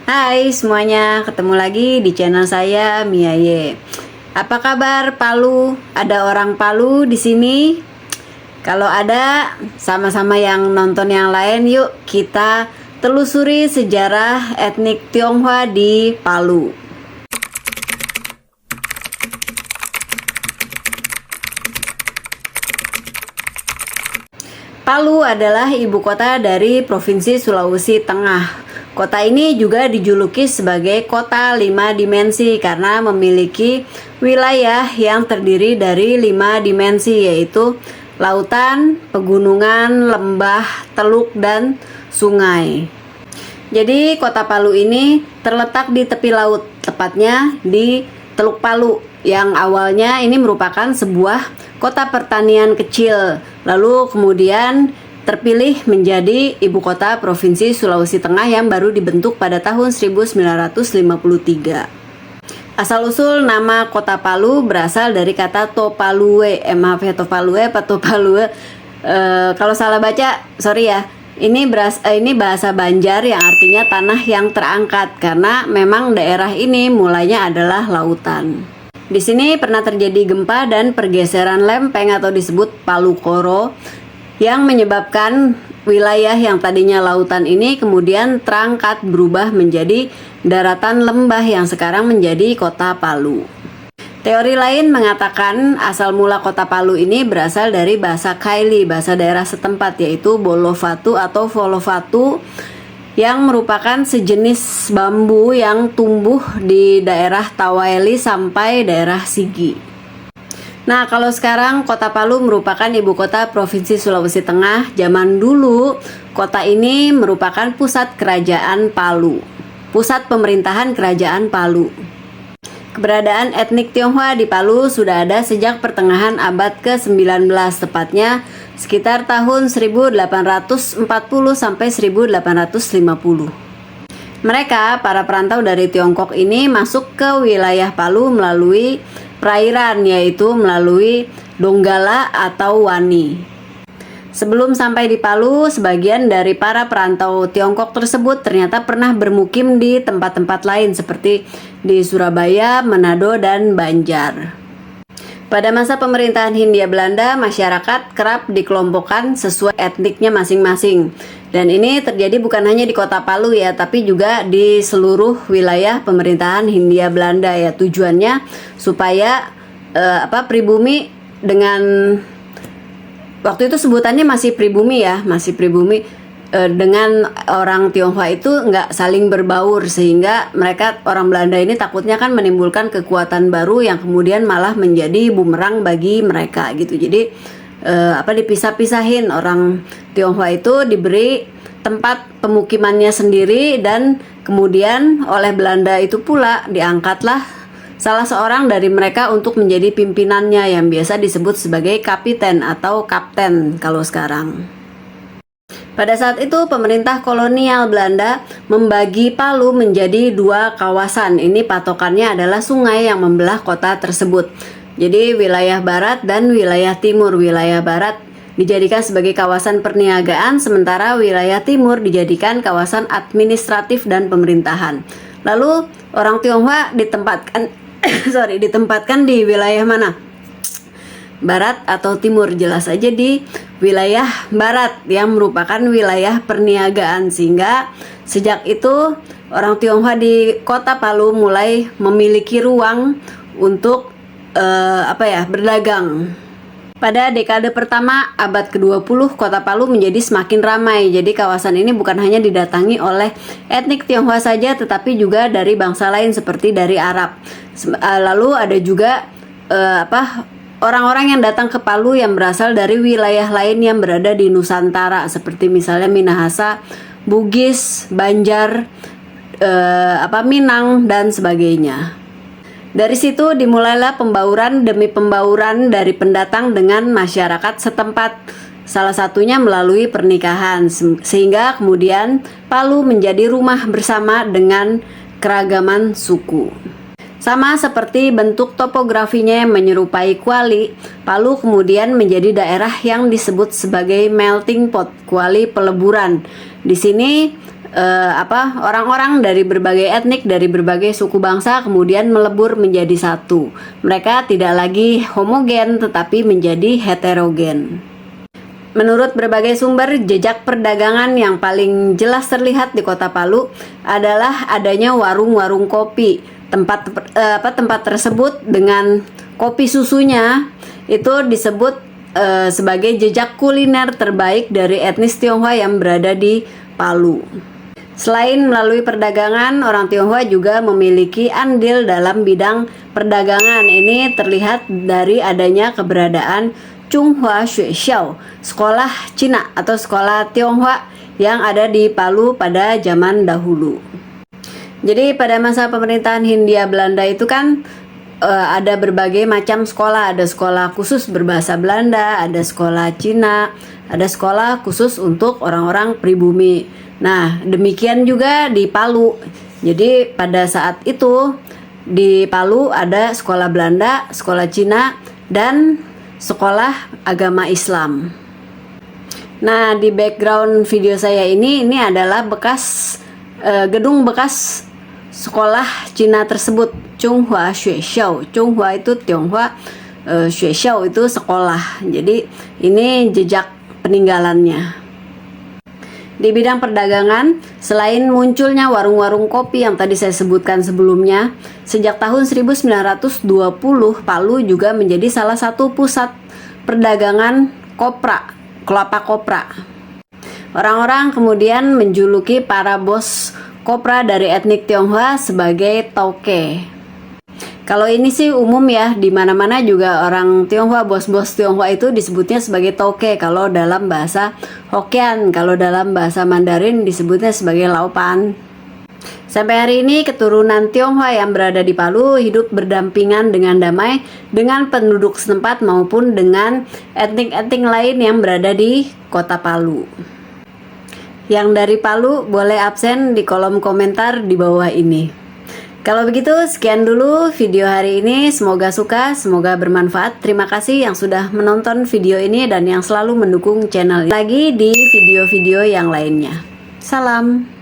Hai semuanya, ketemu lagi di channel saya Miaye. Apa kabar Palu? Ada orang Palu di sini? Kalau ada, sama-sama yang nonton yang lain, yuk kita telusuri sejarah etnik Tionghoa di Palu. Palu adalah ibu kota dari Provinsi Sulawesi Tengah. Kota ini juga dijuluki sebagai kota 5 dimensi karena memiliki wilayah yang terdiri dari 5 dimensi, yaitu lautan, pegunungan, lembah, teluk, dan sungai. Jadi kota Palu ini terletak di tepi laut, tepatnya di Teluk Palu, yang awalnya ini merupakan sebuah kota pertanian kecil, lalu kemudian terpilih menjadi ibu kota Provinsi Sulawesi Tengah yang baru dibentuk pada tahun 1953. Asal-usul nama kota Palu berasal dari kata Topalue, maaf ya, Topalue apa Topalue, kalau salah baca sorry ya. Ini bahasa Banjar yang artinya tanah yang terangkat, karena memang daerah ini mulanya adalah lautan. Di sini pernah terjadi gempa dan pergeseran lempeng atau disebut Palu Koro, yang menyebabkan wilayah yang tadinya lautan ini kemudian terangkat berubah menjadi daratan lembah yang sekarang menjadi kota Palu. Teori lain mengatakan asal mula kota Palu ini berasal dari bahasa Kaili, bahasa daerah setempat, yaitu Bolofatu atau Volofatu, yang merupakan sejenis bambu yang tumbuh di daerah Tawaeli sampai daerah Sigi. Nah, kalau sekarang kota Palu merupakan ibu kota Provinsi Sulawesi Tengah. Zaman dulu, kota ini merupakan pusat kerajaan Palu, pusat pemerintahan kerajaan Palu. Keberadaan etnik Tionghoa di Palu sudah ada sejak pertengahan abad ke-19, tepatnya sekitar tahun 1840 sampai 1850. Mereka, para perantau dari Tiongkok ini, masuk ke wilayah Palu melalui perairan, yaitu melalui Donggala atau Wani. Sebelum sampai di Palu, sebagian dari para perantau Tiongkok tersebut ternyata pernah bermukim di tempat-tempat lain seperti di Surabaya, Manado, dan Banjar. Pada masa pemerintahan Hindia Belanda, masyarakat kerap dikelompokkan sesuai etniknya masing-masing. Dan ini terjadi bukan hanya di kota Palu ya, tapi juga di seluruh wilayah pemerintahan Hindia Belanda ya. Tujuannya supaya pribumi dengan waktu itu sebutannya masih pribumi ya, masih pribumi dengan orang Tionghoa itu nggak saling berbaur, sehingga mereka orang Belanda ini takutnya kan menimbulkan kekuatan baru yang kemudian malah menjadi bumerang bagi mereka gitu. Jadi dipisah-pisahin, orang Tionghoa itu diberi tempat pemukimannya sendiri, dan kemudian oleh Belanda itu pula diangkatlah salah seorang dari mereka untuk menjadi pimpinannya yang biasa disebut sebagai kapiten atau kapten kalau sekarang. Pada saat itu pemerintah kolonial Belanda membagi Palu menjadi 2 kawasan. Ini patokannya adalah sungai yang membelah kota tersebut. Jadi wilayah barat dan wilayah timur. Wilayah barat dijadikan sebagai kawasan perniagaan, sementara wilayah timur dijadikan kawasan administratif dan pemerintahan. Lalu orang Tionghoa ditempatkan di wilayah mana? Barat atau timur? Jelas aja di wilayah barat yang merupakan wilayah perniagaan, sehingga sejak itu orang Tionghoa di kota Palu mulai memiliki ruang untuk berdagang. Pada dekade pertama abad ke-20, kota Palu menjadi semakin ramai. Jadi kawasan ini bukan hanya didatangi oleh etnik Tionghoa saja, tetapi juga dari bangsa lain seperti dari Arab. Lalu ada juga orang-orang yang datang ke Palu yang berasal dari wilayah lain yang berada di Nusantara, seperti misalnya Minahasa, Bugis, Banjar, Minang, dan sebagainya. Dari situ dimulailah pembauran demi pembauran dari pendatang dengan masyarakat setempat, salah satunya melalui pernikahan, sehingga kemudian Palu menjadi rumah bersama dengan keragaman suku. Sama seperti bentuk topografinya yang menyerupai kuali, Palu kemudian menjadi daerah yang disebut sebagai melting pot, kuali peleburan. Di sini orang-orang dari berbagai etnik, dari berbagai suku bangsa kemudian melebur menjadi satu. Mereka tidak lagi homogen tetapi menjadi heterogen. Menurut berbagai sumber, jejak perdagangan yang paling jelas terlihat di Kota Palu adalah adanya warung-warung kopi. Tempat tersebut dengan kopi susunya itu disebut sebagai jejak kuliner terbaik dari etnis Tionghoa yang berada di Palu. Selain melalui perdagangan, orang Tionghoa juga memiliki andil dalam bidang perdagangan. Ini terlihat dari adanya keberadaan Chunghua Xuexiao, sekolah Cina atau sekolah Tionghoa yang ada di Palu pada zaman dahulu. Jadi pada masa pemerintahan Hindia Belanda itu kan ada berbagai macam sekolah. Ada sekolah khusus berbahasa Belanda, ada sekolah Cina, ada sekolah khusus untuk orang-orang pribumi. Nah, demikian juga di Palu. Jadi pada saat itu di Palu ada sekolah Belanda, sekolah Cina, dan sekolah agama Islam. Nah, di background video saya ini adalah gedung bekas sekolah Cina tersebut, Chunghua Xuexiao. Chunghua itu Tionghoa, Xuexiao itu sekolah. Jadi ini jejak peninggalannya. Di bidang perdagangan, selain munculnya warung-warung kopi yang tadi saya sebutkan sebelumnya, sejak tahun 1920 Palu juga menjadi salah satu pusat perdagangan kelapa kopra. Orang-orang kemudian menjuluki para bos kopra dari etnik Tionghoa sebagai tauke. Kalau ini sih umum ya, di mana-mana juga orang Tionghoa, bos-bos Tionghoa itu disebutnya sebagai tauke. Kalau dalam bahasa Hokkien, kalau dalam bahasa Mandarin disebutnya sebagai laupan. Sampai hari ini keturunan Tionghoa yang berada di Palu hidup berdampingan dengan damai dengan penduduk setempat maupun dengan etnik-etnik lain yang berada di Kota Palu. Yang dari Palu boleh absen di kolom komentar di bawah ini. Kalau begitu, sekian dulu video hari ini. Semoga suka, semoga bermanfaat. Terima kasih yang sudah menonton video ini dan yang selalu mendukung channel ini. Lagi di video-video yang lainnya. Salam.